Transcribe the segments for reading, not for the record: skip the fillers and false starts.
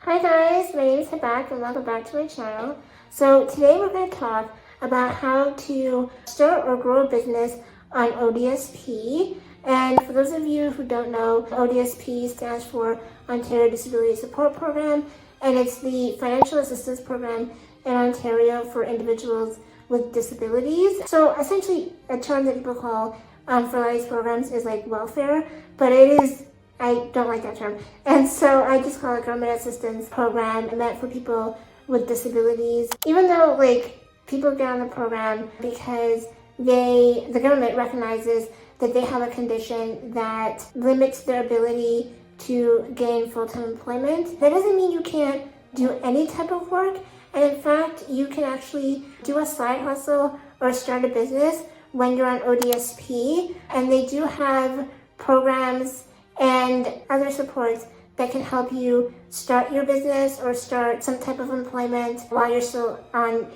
Hi guys, my name is Habak and welcome back to my channel. So today we're going to talk about how to start or grow a business on ODSP. And for those of you who don't know, ODSP stands for Ontario Disability Support Program, and it's the financial assistance program in Ontario for individuals with disabilities. So essentially a term that people call for a lot of these programs is like welfare, but I don't like that term. And so I just call it government assistance program meant for people with disabilities. Even though people get on the program because the government recognizes that they have a condition that limits their ability to gain full-time employment. That doesn't mean you can't do any type of work. And in fact, you can actually do a side hustle or start a business when you're on ODSP. And they do have programs and other supports that can help you start your business or start some type of employment while you're still on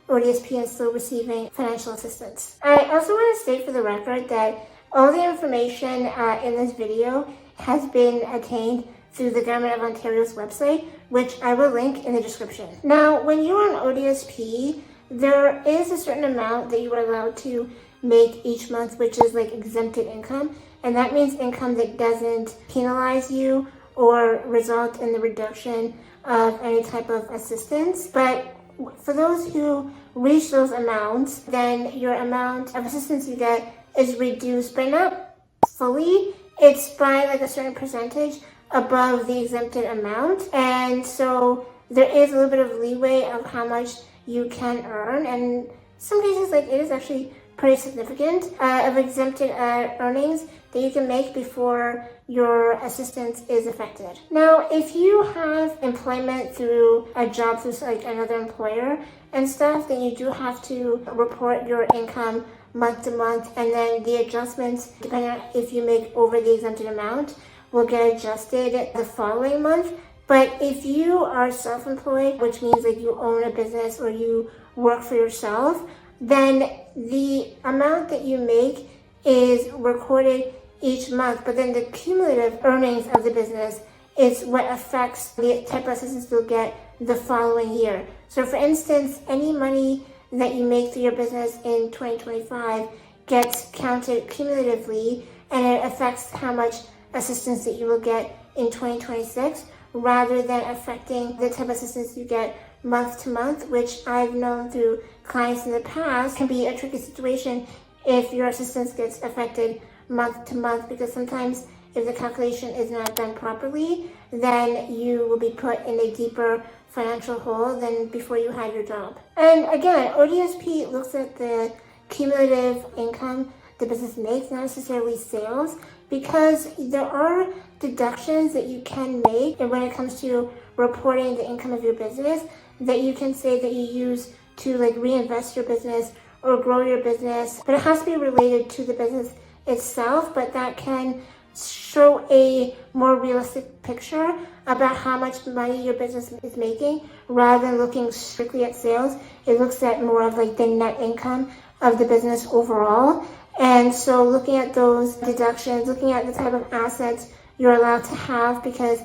ODSP and still receiving financial assistance. I also want to state for the record that all the information in this video has been attained through the Government of Ontario's website, which I will link in the description. Now, when you're on ODSP, there is a certain amount that you are allowed to make each month, which is like exempted income. And that means income that doesn't penalize you or result in the reduction of any type of assistance. But for those who reach those amounts, then your amount of assistance you get is reduced, but not fully. It's by like a certain percentage above the exempted amount. And so there is a little bit of leeway of how much you can earn. And some cases, it is actually pretty significant of exempted earnings that you can make before your assistance is affected. Now, if you have employment through a job through another employer and stuff, then you do have to report your income month to month, and then the adjustments, depending on if you make over the exempted amount, will get adjusted the following month. But if you are self-employed, which means you own a business or you work for yourself, then the amount that you make is recorded each month, but then the cumulative earnings of the business is what affects the type of assistance you'll get the following year. So for instance, any money that you make through your business in 2025 gets counted cumulatively, and it affects how much assistance that you will get in 2026, rather than affecting the type of assistance you get month to month, which I've known through clients in the past can be a tricky situation if your assistance gets affected month to month, because sometimes if the calculation is not done properly, then you will be put in a deeper financial hole than before you had your job. And again, ODSP looks at the cumulative income the business makes, not necessarily sales, because there are deductions that you can make when it comes to reporting the income of your business that you can say that you use to reinvest your business or grow your business, but it has to be related to the business itself. But that can show a more realistic picture about how much money your business is making, rather than looking strictly at sales. It looks at more of the net income of the business overall. And so looking at those deductions, looking at the type of assets you're allowed to have, because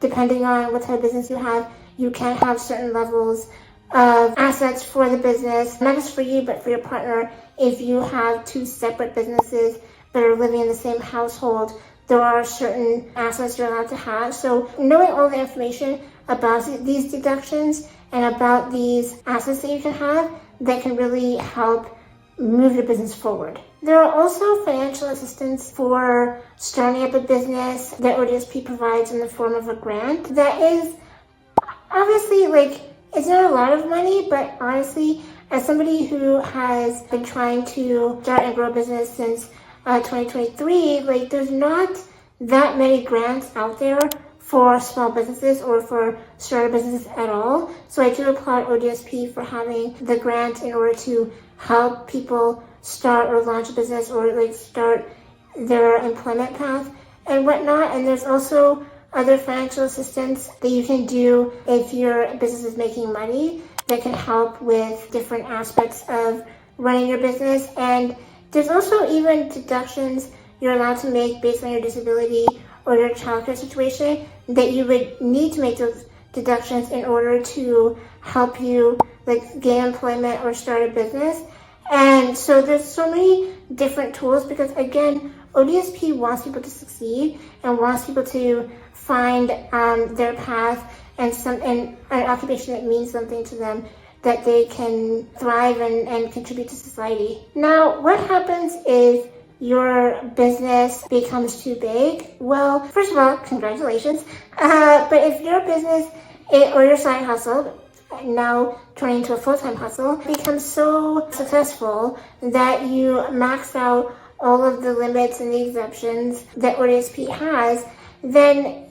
depending on what type of business you have, you can have certain levels of assets for the business, not just for you, but for your partner. If you have two separate businesses that are living in the same household, there are certain assets you're allowed to have. So knowing all the information about these deductions and about these assets that you can have, that can really help move your business forward. There are also financial assistance for starting up a business that ODSP provides in the form of a grant. That is obviously it's not a lot of money, but honestly, as somebody who has been trying to start and grow a business since 2023, there's not that many grants out there for small businesses or for startup businesses at all. So I do applaud ODSP for having the grant in order to help people start or launch a business or start their employment path and whatnot. And there's also other financial assistance that you can do if your business is making money that can help with different aspects of running your business. And there's also even deductions you're allowed to make based on your disability or your childcare situation that you would need to make those deductions in order to help you like gain employment or start a business. And so there's so many different tools because again, ODSP wants people to succeed and wants people to find their path and an occupation that means something to them, that they can thrive and contribute to society. Now, what happens if your business becomes too big? Well, first of all, congratulations. But if your business or your side hustle, now turning into a full-time hustle, becomes so successful that you max out all of the limits and the exemptions that ODSP has, then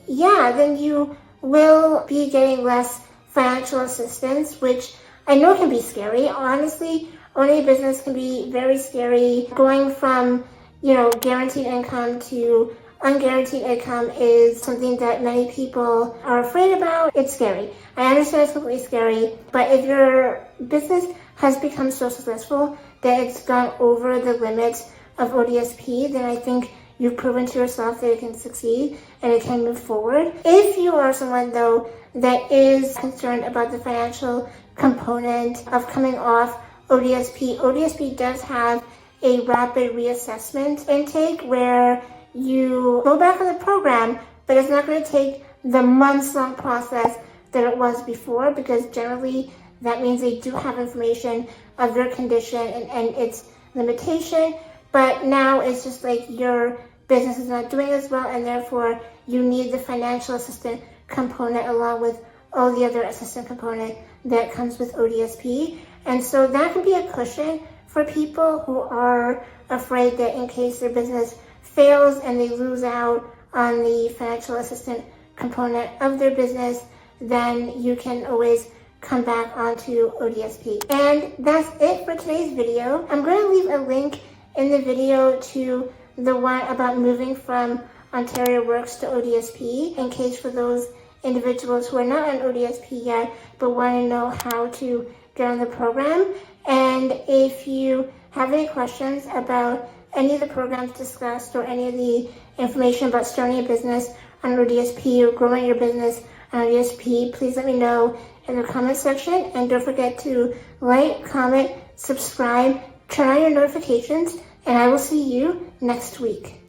you will be getting less financial assistance, which I know can be scary. Honestly, owning a business can be very scary. Going from, guaranteed income to unguaranteed income is something that many people are afraid about. It's scary. I understand it's completely scary, but if your business has become so successful that it's gone over the limits of ODSP, then I think you've proven to yourself that it can succeed and it can move forward. If you are someone, though, that is concerned about the financial component of coming off ODSP, ODSP does have a rapid reassessment intake where you go back on the program, but it's not going to take the months-long process that it was before, because generally that means they do have information of your condition and its limitation, but now it's just like your business is not doing as well, and therefore you need the financial assistant component along with all the other assistant component that comes with ODSP. And so that can be a cushion for people who are afraid that in case their business fails and they lose out on the financial assistant component of their business, then you can always come back onto ODSP. And that's it for today's video. I'm going to leave a link in the video to the one about moving from Ontario Works to ODSP, in case for those individuals who are not on ODSP yet but want to know how to get on the program. And if you have any questions about any of the programs discussed or any of the information about starting a business on ODSP or growing your business on ODSP, please let me know in the comment section. And don't forget to like, comment, subscribe, turn on your notifications, and I will see you next week.